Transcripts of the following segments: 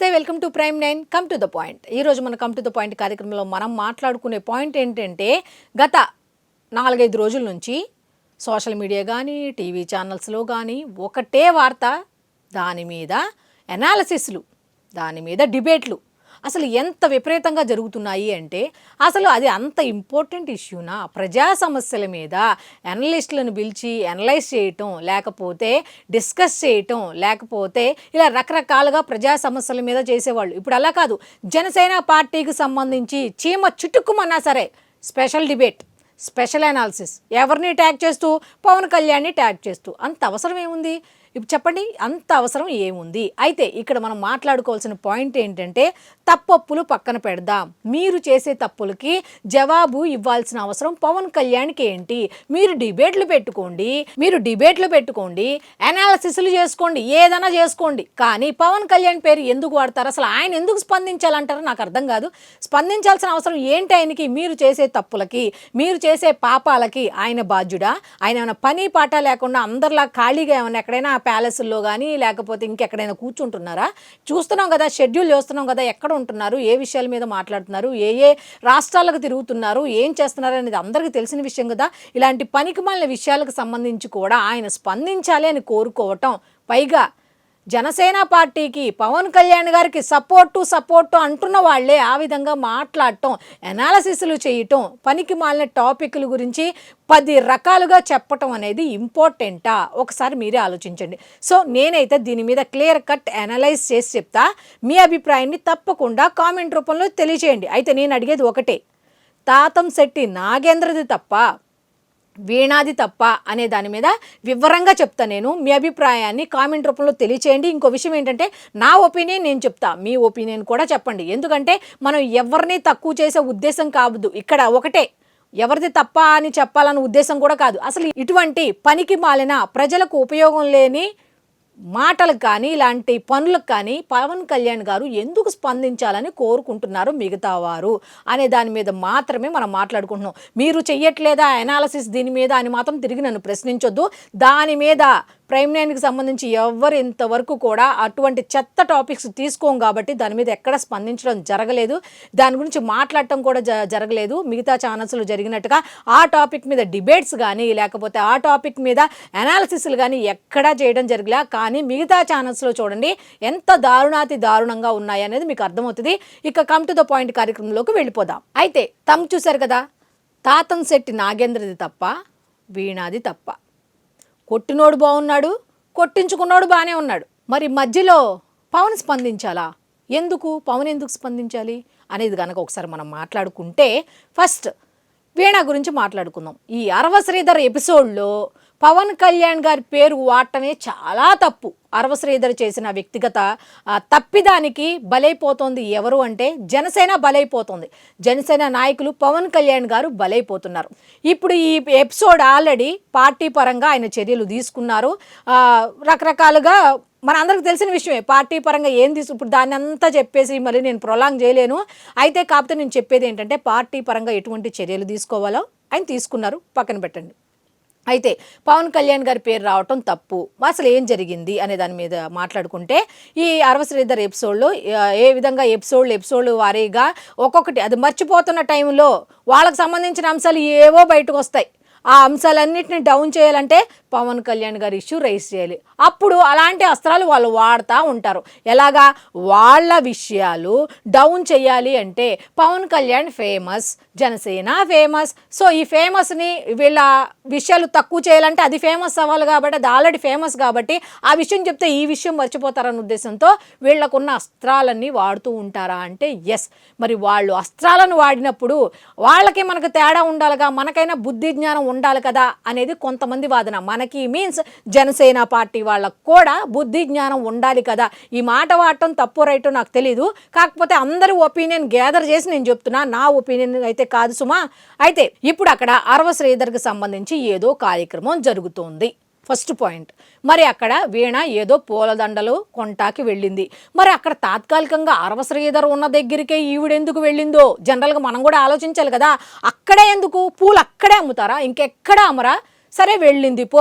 నమస్తే, welcome to prime 9 come to the point. ఈరోజు మన కమ్ టు ద పాయింట్ కార్యక్రమంలో మనం మాట్లాడుకునే పాయింట్ ఏంటంటే, గత 4-5 రోజుల నుంచి సోషల్ మీడియా కానీ టీవీ ఛానల్స్లో కానీ ఒకటే వార్త, దాని మీద అనాలిసిస్లు, దాని మీద డిబేట్లు అసలు ఎంత విపరీతంగా జరుగుతున్నాయి అంటే, అసలు అది అంత ఇంపార్టెంట్ ఇష్యూనా? ప్రజా సమస్యల మీద అనలిస్టులను పిలిచి అనలైజ్ చేయటం, లేకపోతే డిస్కస్ చేయటం, లేకపోతే ఇలా రకరకాలుగా ప్రజా సమస్యల మీద చేసేవాళ్ళు. ఇప్పుడు అలా కాదు. జనసేన పార్టీకి సంబంధించి చీమ చుట్టుకుమన్నా సరే స్పెషల్ డిబేట్, స్పెషల్ అనాలిసిస్, ఎవరిని ట్యాగ్ చేస్తూ? పవన్ కళ్యాణ్ని ట్యాగ్ చేస్తూ. అంత అవసరం ఏముంది? ఇప్పుడు చెప్పండి, అంత అవసరం ఏముంది? అయితే ఇక్కడ మనం మాట్లాడుకోవాల్సిన పాయింట్ ఏంటంటే, తప్పొప్పులు పక్కన పెడదాం. మీరు చేసే తప్పులకి జవాబు ఇవ్వాల్సిన అవసరం పవన్ కళ్యాణ్కి ఏంటి? మీరు డిబేట్లు పెట్టుకోండి, అనాలిసిస్లు చేసుకోండి, ఏదైనా చేసుకోండి. కానీ పవన్ కళ్యాణ్ పేరు ఎందుకు వాడతారు? అసలు ఆయన ఎందుకు స్పందించాలంటారో నాకు అర్థం కాదు. స్పందించాల్సిన అవసరం ఏంటి ఆయనకి? మీరు చేసే తప్పులకి, మీరు చేసే పాపాలకి ఆయన బాధ్యుడా? ఆయన ఏమైనా పని పాట లేకుండా అందరిలా ఖాళీగా ఏమైనా ఎక్కడైనా ప్యాలెస్ల్లో కానీ లేకపోతే ఇంకెక్కడైనా కూర్చుంటున్నారా? చూస్తున్నాం కదా, షెడ్యూల్ చేస్తున్నాం కదా, ఎక్కడ ఉంటున్నారు, ఏ విషయాల మీద మాట్లాడుతున్నారు, ఏ రాష్ట్రాలకు తిరుగుతున్నారు, ఏం చేస్తున్నారు అనేది అందరికీ తెలిసిన విషయం కదా. ఇలాంటి పనికిమాలిన విషయాలకు సంబంధించి కూడా ఆయన స్పందించాలి అని కోరుకోవటం, పైగా జనసేన పార్టీకి పవన్ కళ్యాణ్ గారికి సపోర్టు అంటున్న వాళ్ళే ఆ విధంగా మాట్లాడటం, అనాలిసిస్లు చేయటం, పనికి మాలిన టాపిక్ల గురించి 10 రకాలుగా చెప్పటం అనేది ఇంపార్టెంటా? ఒకసారి మీరే ఆలోచించండి. సో నేనైతే దీని మీద క్లియర్ కట్ అనలైజ్ చేసి చెప్తా. మీ అభిప్రాయాన్ని తప్పకుండా కామెంట్ రూపంలో తెలియచేయండి. అయితే నేను అడిగేది ఒకటే, తాతంశెట్టి నాగేంద్రది తప్ప, వీణాది తప్ప అనే దాని మీద వివరంగా చెప్తా. నేను మీ అభిప్రాయాన్ని కామెంట్ రూపంలో తెలియచేయండి. ఇంకో విషయం ఏంటంటే, నా ఒపీనియన్ నేను చెప్తా, మీ ఒపీనియన్ కూడా చెప్పండి. ఎందుకంటే మనం ఎవరిని తక్కువ చేసే ఉద్దేశం కాదు. ఇక్కడ ఒకటే, ఎవరిది తప్ప అని చెప్పాలన్న ఉద్దేశం కూడా కాదు. అసలు ఇటువంటి పనికి మాలిన, ప్రజలకు ఉపయోగం లేని మాటలకు కానీ ఇలాంటి పనులకు కానీ పవన్ కళ్యాణ్ గారు ఎందుకు స్పందించాలని కోరుకుంటున్నారు మిగతా వారు అనే దాని మీద మాత్రమే మనం మాట్లాడుకుంటున్నాం. మీరు చెయ్యట్లేదా అనాలిసిస్ దీని మీద అని మాత్రం తిరిగి నన్ను ప్రశ్నించొద్దు. దాని మీద ప్రైమ్ 9కి సంబంధించి ఎవరు ఇంతవరకు కూడా అటువంటి చెత్త టాపిక్స్ తీసుకోం కాబట్టి దాని మీద ఎక్కడ స్పందించడం జరగలేదు, దాని గురించి మాట్లాడటం కూడా జరగలేదు. మిగతా ఛానల్స్లో జరిగినట్టుగా ఆ టాపిక్ మీద డిబేట్స్ కానీ లేకపోతే ఆ టాపిక్ మీద అనాలిసిస్లు కానీ ఎక్కడా చేయడం జరగలే. కానీ మిగతా ఛానల్స్లో చూడండి ఎంత దారుణంగా ఉన్నాయి అనేది మీకు అర్థమవుతుంది. ఇక కమ్ టు ద పాయింట్ కార్యక్రమంలోకి వెళ్ళిపోదాం. అయితే చూశారు కదా, తాతంశెట్టి నాగేంద్రది తప్ప, వీణాది తప్ప. కొట్టినోడు బాగున్నాడు, కొట్టించుకున్నాడు బాగానే ఉన్నాడు. మరి మధ్యలో పవన్ స్పందించాలా? పవన్ ఎందుకు స్పందించాలి అనేది కనుక ఒకసారి మనం మాట్లాడుకుంటే, ఫస్ట్ వీణా గురించి మాట్లాడుకుందాం. ఈ అరవ శ్రీధర్ ఎపిసోడ్లో పవన్ కళ్యాణ్ గారి పేరు వాడటమే చాలా తప్పు. అరవ శ్రీధర్ చేసిన వ్యక్తిగత తప్పిదానికి బలైపోతుంది ఎవరు అంటే జనసేన బలైపోతుంది. జనసేన నాయకులు పవన్ కళ్యాణ్ గారు బలైపోతున్నారు. ఇప్పుడు ఈ ఎపిసోడ్ ఆల్రెడీ పార్టీ పరంగా ఆయన చర్యలు తీసుకున్నారు. రకరకాలుగా మన అందరికి తెలిసిన విషయమే. పార్టీ పరంగా ఇప్పుడు దాన్ని అంతా చెప్పేసి మళ్ళీ నేను ప్రొలాంగ్ చేయలేను. అయితే కాకపోతే నేను చెప్పేది ఏంటంటే, పార్టీ పరంగా ఎటువంటి చర్యలు తీసుకోవాలో ఆయన తీసుకున్నారు, పక్కన పెట్టండి. అయితే పవన్ కళ్యాణ్ గారి పేరు రావటం తప్పు. అసలు ఏం జరిగింది అనే దాని మీద మాట్లాడుకుంటే, ఈ అరవ శ్రీధర్ ఎపిసోడ్లో ఏ విధంగా ఎపిసోడ్ వారీగా ఒక్కొక్కటి అది మర్చిపోతున్న టైంలో వాళ్ళకి సంబంధించిన అంశాలు ఏవో బయటకు వస్తాయి. ఆ అంశాలన్నింటినీ డౌన్ చేయాలంటే పవన్ కళ్యాణ్ గారు ఇష్యూ రైజ్ చేయాలి. అప్పుడు అలాంటి అస్త్రాలు వాళ్ళు వాడుతూ ఉంటారు. ఎలాగా? వాళ్ళ విషయాలు డౌన్ చేయాలి అంటే Pawan Kalyan famous, Janasena famous. So ఈ ఫేమస్ని వీళ్ళ విషయాలు తక్కువ చేయాలంటే అది ఫేమస్ అవ్వాలి కాబట్టి, అది ఆల్రెడీ ఫేమస్ కాబట్టి ఆ విషయం చెప్తే ఈ విషయం మర్చిపోతారన్న ఉద్దేశంతో వీళ్ళకున్న అస్త్రాలన్నీ వాడుతూ ఉంటారా అంటే ఎస్. మరి వాళ్ళు అస్త్రాలను వాడినప్పుడు వాళ్ళకి మనకు తేడా ఉండాలిగా, మనకైనా బుద్ధి జ్ఞానం ఉండాలి కదా అనేది కొంతమంది వాదన. మనకి మీన్స్ జనసేన పార్టీ వాళ్ళకు కూడా బుద్ధి జ్ఞానం ఉండాలి కదా. ఈ మాట వాడటం తప్పు రైటో నాకు తెలీదు. కాకపోతే అందరి ఒపీనియన్ గ్యాదర్ చేసి నేను చెప్తున్నా, నా ఒపీనియన్ అయితే కాదు సుమా. అయితే ఇప్పుడు అక్కడ అరవ శ్రీధర్కి సంబంధించి ఏదో కార్యక్రమం జరుగుతోంది. First point. మరి అక్కడ వీణ ఏదో పూలదండలు కొంటాకి వెళ్ళింది. మరి అక్కడ తాత్కాలికంగా అరవ శ్రీధర్ ఉన్న దగ్గరికే ఈవిడెందుకు వెళ్ళిందో జనరల్గా మనం కూడా ఆలోచించాలి కదా. అక్కడే ఎందుకు? పూలు అక్కడే అమ్ముతారా? ఇంకెక్కడ అమ్మరా? సరే వెళ్ళింది పో,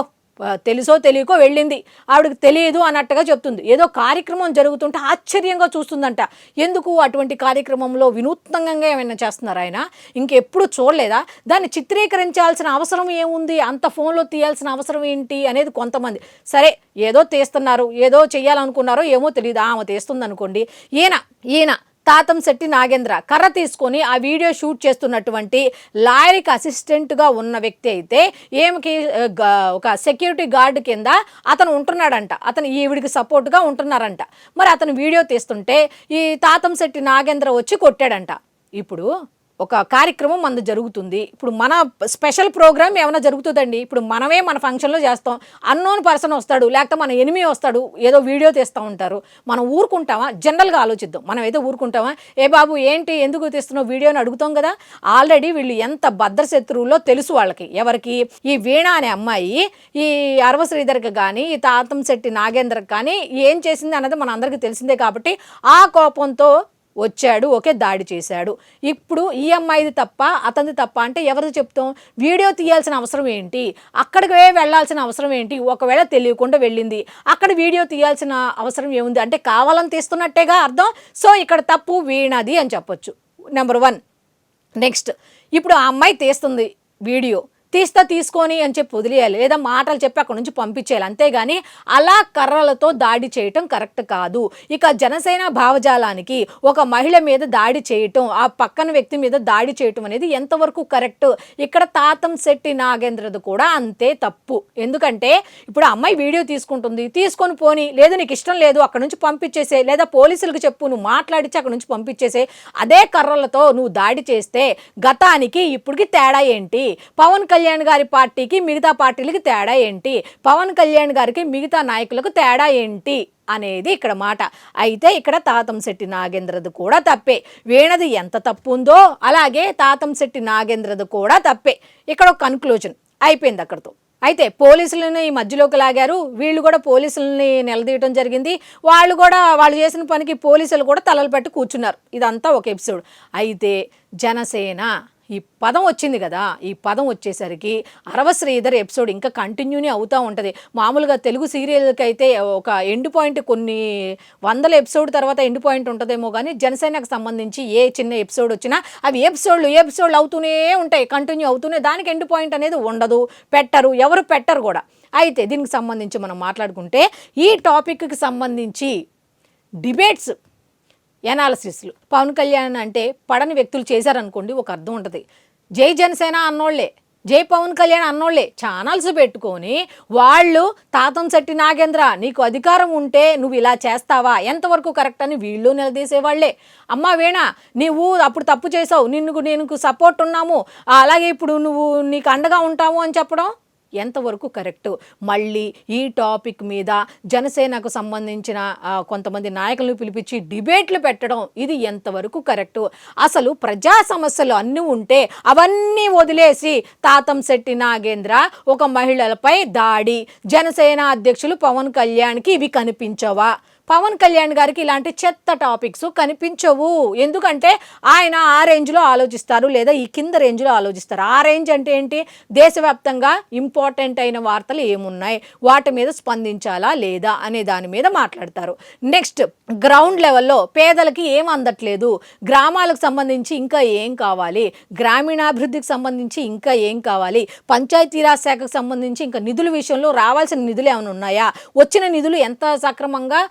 తెలుసో తెలియకో వెళ్ళింది, ఆవిడకి తెలియదు అన్నట్టుగా చెప్తుంది. ఏదో కార్యక్రమం జరుగుతుంటే ఆశ్చర్యంగా చూస్తుందంట. ఎందుకు అటువంటి కార్యక్రమంలో వినూత్నంగా ఏమైనా చేస్తున్నారు ఆయన? ఇంకెప్పుడు చూడలేదా? దాన్ని చిత్రీకరించాల్సిన అవసరం ఏముంది? అంత ఫోన్లో తీయాల్సిన అవసరం ఏంటి అనేది కొంతమంది. సరే ఏదో తీస్తున్నారు, ఏదో చెయ్యాలనుకున్నారో ఏమో తెలియదు, ఆమె తీస్తుంది అనుకోండి. ఈయన తాతంశెట్టి నాగేంద్ర కర్ర తీసుకొని ఆ వీడియో షూట్ చేస్తున్నటువంటి లాయర్కి అసిస్టెంట్గా ఉన్న వ్యక్తి అయితే ఏమికి ఒక సెక్యూరిటీ గార్డు కింద అతను ఉంటున్నాడంట. అతను ఈవిడికి సపోర్ట్గా ఉంటున్నారంట. మరి అతను వీడియో తీస్తుంటే ఈ తాతంశెట్టి నాగేంద్ర వచ్చి కొట్టాడంట. ఇప్పుడు ఒక కార్యక్రమం మనది జరుగుతుంది. ఇప్పుడు మన స్పెషల్ ప్రోగ్రామ్ ఏమైనా జరుగుతుందండి. ఇప్పుడు మనమే మన ఫంక్షన్లో చేస్తాం, అన్నోన్ పర్సన్ వస్తాడు, లేకపోతే మన ఎనిమి వస్తాడు, ఏదో వీడియో తీస్తూ ఉంటారు. మనం ఊరుకుంటామా? జనరల్గా ఆలోచిద్దాం. మనం అయితే ఊరుకుంటామా? ఏ బాబు ఏంటి, ఎందుకు తీస్తున్నావు వీడియో అని అడుగుతాం కదా. ఆల్రెడీ వీళ్ళు ఎంత భద్రశత్రువులో తెలుసు వాళ్ళకి. ఎవరికి? ఈ వీణ అనే అమ్మాయి ఈ అరవశ్రీధర్కి కానీ ఈ తాతంశెట్టి నాగేంద్రకి కానీ ఏం చేసింది అన్నది మన అందరికీ తెలిసిందే. కాబట్టి ఆ కోపంతో వచ్చాడు, ఓకే, దాడి చేశాడు. ఇప్పుడు ఈ అమ్మాయిది తప్ప అతనిది తప్ప అంటే ఎవరిది చెప్తాం? వీడియో తీయాల్సిన అవసరం ఏంటి? అక్కడికి వెళ్ళాల్సిన అవసరం ఏంటి? ఒకవేళ తెలియకుండా వెళ్ళింది, అక్కడ వీడియో తీయాల్సిన అవసరం ఏముంది? అంటే కావాలని తీస్తున్నట్టేగా అర్థం. సో ఇక్కడ తప్పు వీణది అని చెప్పొచ్చు, నెంబర్ 1. నెక్స్ట్, ఇప్పుడు ఆ అమ్మాయి తీస్తుంది వీడియో, తీసుకొని అని చెప్పి వదిలేయాలి, లేదా మాటలు చెప్పి అక్కడ నుంచి పంపించేయాలి. అంతేగాని అలా కర్రలతో దాడి చేయటం కరెక్ట్ కాదు. ఇక జనసేన భావజాలానికి ఒక మహిళ మీద దాడి చేయటం, ఆ పక్కన వ్యక్తి మీద దాడి చేయటం అనేది ఎంతవరకు కరెక్ట్? ఇక్కడ తాతంశెట్టి నాగేంద్రది కూడా అంతే తప్పు. ఎందుకంటే ఇప్పుడు అమ్మాయి వీడియో తీసుకొని పోని, లేదు నీకు ఇష్టం లేదు అక్కడ నుంచి పంపించేసే, లేదా పోలీసులకు చెప్పు, నువ్వు మాట్లాడించి అక్కడ నుంచి పంపించేసే. అదే కర్రలతో నువ్వు దాడి చేస్తే గతానికి ఇప్పటికి తేడా ఏంటి? పవన్ కళ్యాణ్ గారి పార్టీకి మిగతా పార్టీలకి తేడా ఏంటి? పవన్ కళ్యాణ్ గారికి మిగతా నాయకులకు తేడా ఏంటి అనేది ఇక్కడ మాట. అయితే ఇక్కడ తాతంశెట్టి నాగేంద్రది కూడా తప్పే. వీణది ఎంత తప్పు ఉందో అలాగే తాతంశెట్టి నాగేంద్రది కూడా తప్పే. ఇక్కడ ఒక కన్క్లూజన్ అయిపోయింది అక్కడితో. అయితే పోలీసులను ఈ మధ్యలోకి లాగారు, వీళ్ళు కూడా పోలీసులని నిలదీయటం జరిగింది. వాళ్ళు చేసిన పనికి పోలీసులు కూడా తలలు పెట్టి కూర్చున్నారు. ఇదంతా ఒక ఎపిసోడ్. అయితే జనసేన ఈ పదం వచ్చింది కదా, ఈ పదం వచ్చేసరికి అరవశ్రీధర్ ఎపిసోడ్ ఇంకా కంటిన్యూనే అవుతూ ఉంటుంది. మామూలుగా తెలుగు సీరియల్కి అయితే ఒక ఎండ్ పాయింట్, కొన్ని వందల ఎపిసోడ్ తర్వాత ఎండ్ పాయింట్ ఉంటుందేమో, కానీ జనసేనకు సంబంధించి ఏ చిన్న ఎపిసోడ్ వచ్చినా అవి ఎపిసోడ్లు అవుతూనే ఉంటాయి, కంటిన్యూ అవుతూనే, దానికి ఎండ్ పాయింట్ అనేది ఉండదు, ఎవరు పెట్టరు కూడా. అయితే దీనికి సంబంధించి మనం మాట్లాడుకుంటే ఈ టాపిక్కి సంబంధించి డిబేట్స్, ఎనాలిసిస్లు పవన్ కళ్యాణ్ అంటే పడని వ్యక్తులు చేశారనుకోండి, ఒక అర్థం ఉంటుంది. జై జనసేన అన్నోళ్లే, జై పవన్ కళ్యాణ్ అన్నోళ్లే ఛానల్స్ పెట్టుకొని వాళ్ళు తాతంశెట్టి నాగేంద్ర నీకు అధికారం ఉంటే నువ్వు ఇలా చేస్తావా, ఎంతవరకు కరెక్ట్ అని వీళ్ళు నిలదీసేవాళ్లే. అమ్మా వీణ, నీవు అప్పుడు తప్పు చేసావు, నీకు సపోర్ట్ ఉన్నాము, అలాగే ఇప్పుడు నీకు అండగా ఉంటాము అని చెప్పడం ఎంతవరకు కరెక్టు? మళ్ళీ ఈ టాపిక్ మీద జనసేనకు సంబంధించిన కొంతమంది నాయకులను పిలిపించి డిబేట్లు పెట్టడం ఇది ఎంతవరకు కరెక్టు? అసలు ప్రజా సమస్యలు అన్నీ ఉంటే అవన్నీ వదిలేసి తాతంశెట్టి నాగేంద్ర ఒక మహిళలపై దాడి, జనసేన అధ్యక్షులు పవన్ కళ్యాణ్కి ఇవి కనిపించవా? పవన్ కళ్యాణ్ గారికి ఇలాంటి చెత్త టాపిక్స్ కనిపించవు. ఎందుకంటే ఆయన ఆ రేంజ్లో ఆలోచిస్తారు, లేదా ఈ కింద రేంజ్లో ఆలోచిస్తారు. ఆ రేంజ్ అంటే ఏంటి? దేశవ్యాప్తంగా ఇంపార్టెంట్ అయిన వార్తలు ఏమున్నాయి, వాటి మీద స్పందించాలా లేదా అనే దాని మీద మాట్లాడతారు. నెక్స్ట్, గ్రౌండ్ లెవెల్లో పేదలకి ఏం అందట్లేదు, గ్రామాలకు సంబంధించి ఇంకా ఏం కావాలి, గ్రామీణాభివృద్ధికి సంబంధించి ఇంకా ఏం కావాలి, పంచాయతీరాజ్ శాఖకు సంబంధించి ఇంకా నిధుల విషయంలో రావాల్సిన నిధులు ఏమైనా ఉన్నాయా, వచ్చిన నిధులు ఎంత సక్రమంగా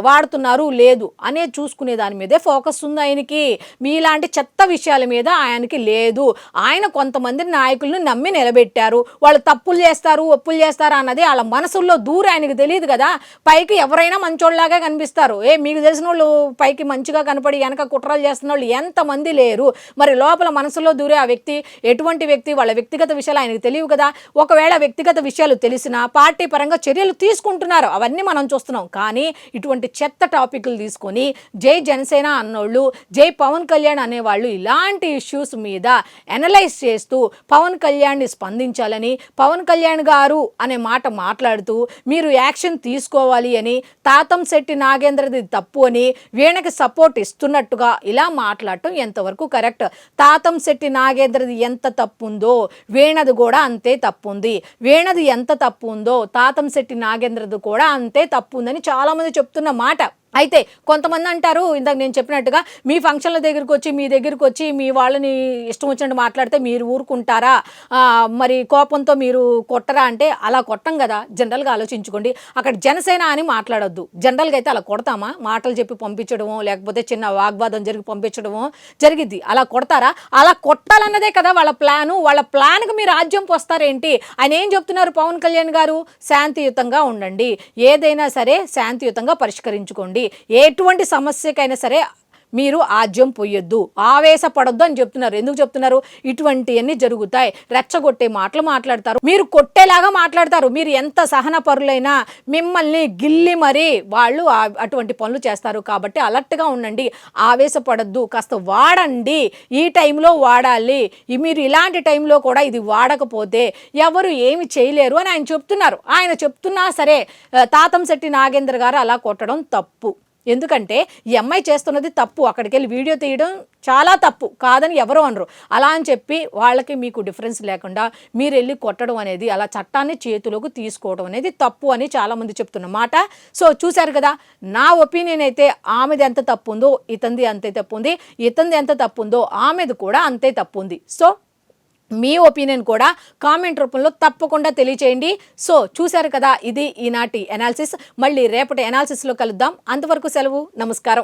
వాడుతున్నారు లేదు అనేది చూసుకునే దాని మీదే ఫోకస్ ఉంది ఆయనకి. మీలాంటి చెత్త విషయాల మీద ఆయనకి లేదు. ఆయన కొంతమంది నాయకులను నమ్మి నిలబెట్టారు, వాళ్ళు తప్పులు చేస్తారు ఒప్పులు చేస్తారు అన్నది వాళ్ళ మనసుల్లో దూరం ఆయనకి తెలియదు కదా. పైకి ఎవరైనా మంచోళ్ళలాగా కనిపిస్తారు, మీకు తెలిసిన వాళ్ళు పైకి మంచిగా కనపడి వెనక కుట్రలు చేస్తున్న వాళ్ళు ఎంతమంది లేరు. మరి లోపల మనసులో దూరే ఆ వ్యక్తి ఎటువంటి వ్యక్తి, వాళ్ళ వ్యక్తిగత విషయాలు ఆయనకు తెలియవు కదా. ఒకవేళ వ్యక్తిగత విషయాలు తెలిసినా పార్టీ పరంగా చర్యలు తీసుకుంటున్నారు, అవన్నీ మనం చూస్తున్నాం. కానీ ఇటువంటి చెత్త టాపిక్లు తీసుకొని జై జనసేన అన్నోళ్ళు, జై పవన్ కళ్యాణ్ అనేవాళ్ళు ఇలాంటి ఇష్యూస్ మీద అనలైజ్ చేస్తూ పవన్ కళ్యాణ్ని స్పందించాలని, పవన్ కళ్యాణ్ గారు అనే మాట మాట్లాడుతూ మీరు యాక్షన్ తీసుకోవాలి అని, తాతంశెట్టి నాగేంద్రది తప్పు అని వీణకి సపోర్ట్ ఇస్తున్నట్టుగా ఇలా మాట్లాడటం ఎంతవరకు కరెక్ట్? తాతంశెట్టి నాగేంద్రది ఎంత తప్పు ఉందో వీణది కూడా అంతే తప్పు ఉంది. వీణది ఎంత తప్పు ఉందో తాతంశెట్టి నాగేంద్రది కూడా అంతే తప్పు ఉందని చాలామంది చెప్తున్న మాట. అయితే కొంతమంది అంటారు, ఇందాక నేను చెప్పినట్టుగా మీ ఫంక్షన్ల దగ్గరికి వచ్చి మీ దగ్గరికి వచ్చి మీ వాళ్ళని ఇష్టం వచ్చినట్టు మాట్లాడితే మీరు ఊరుకుంటారా, మరి కోపంతో మీరు కొట్టరా అంటే అలా కొట్టం కదా. జనరల్గా ఆలోచించుకోండి. అక్కడ జనసేన అని మాట్లాడొద్దు. జనరల్గా అయితే అలా కొడతామా? మాటలు చెప్పి పంపించడమో లేకపోతే చిన్న వాగ్వాదం జరిగి పంపించడమో జరిగిద్ది. అలా కొడతారా? అలా కొట్టాలన్నదే కదా వాళ్ళ ప్లాను. వాళ్ళ ప్లాన్కి మీరు రాజ్యం పోస్తారేంటి? ఆయన ఏం చెప్తున్నారు పవన్ కళ్యాణ్ గారు? శాంతియుతంగా ఉండండి, ఏదైనా సరే శాంతియుతంగా పరిష్కరించుకోండి, ఎటువంటి సమస్యకైనా సరే మీరు ఆజ్యం పొయ్యొద్దు, ఆవేశపడొద్దు అని చెప్తున్నారు. ఎందుకు చెప్తున్నారు? ఇటువంటివన్నీ జరుగుతాయి. రెచ్చగొట్టే మాటలు మాట్లాడతారు, మీరు కొట్టేలాగా మాట్లాడతారు. మీరు ఎంత సహన పరులైనా మిమ్మల్ని గిల్లి మరీ వాళ్ళు అటువంటి పనులు చేస్తారు. కాబట్టి అలర్ట్గా ఉండండి, ఆవేశపడొద్దు, కాస్త వాడండి. ఈ టైంలో వాడాలి. మీరు ఇలాంటి టైంలో కూడా ఇది వాడకపోతే ఎవరు ఏమి చేయలేరు అని ఆయన చెప్తున్నారు. ఆయన చెప్తున్నా సరే తాతంశెట్టి నాగేంద్ర గారు అలా కొట్టడం తప్పు. ఎందుకంటే ఈ అమ్మాయి చేస్తున్నది తప్పు. అక్కడికి వెళ్ళి వీడియో తీయడం చాలా తప్పు, కాదని ఎవరు అనరు. అలా అని చెప్పి వాళ్ళకి మీకు డిఫరెన్స్ లేకుండా మీరు వెళ్ళి కొట్టడం అనేది, అలా చట్టాన్ని చేతిలోకి తీసుకోవడం అనేది తప్పు అని చాలామంది చెప్తున్న మాట. సో చూశారు కదా, నా ఒపీనియన్ అయితే ఆమెది ఎంత తప్పు ఉందో ఇతంది అంతే తప్పు ఉంది, ఇతంది ఎంత తప్పు ఉందో ఆమెది కూడా అంతే తప్పు ఉంది. సో మీ ఒపీనియన్ కూడా కామెంట్ రూపంలో తప్పకుండా తెలియచేయండి. సో చూశారు కదా, ఇది ఈనాటి అనాలిసిస్. మళ్ళీ రేపటి అనాలిసిస్లో కలుద్దాం. అంతవరకు సెలవు, నమస్కారం.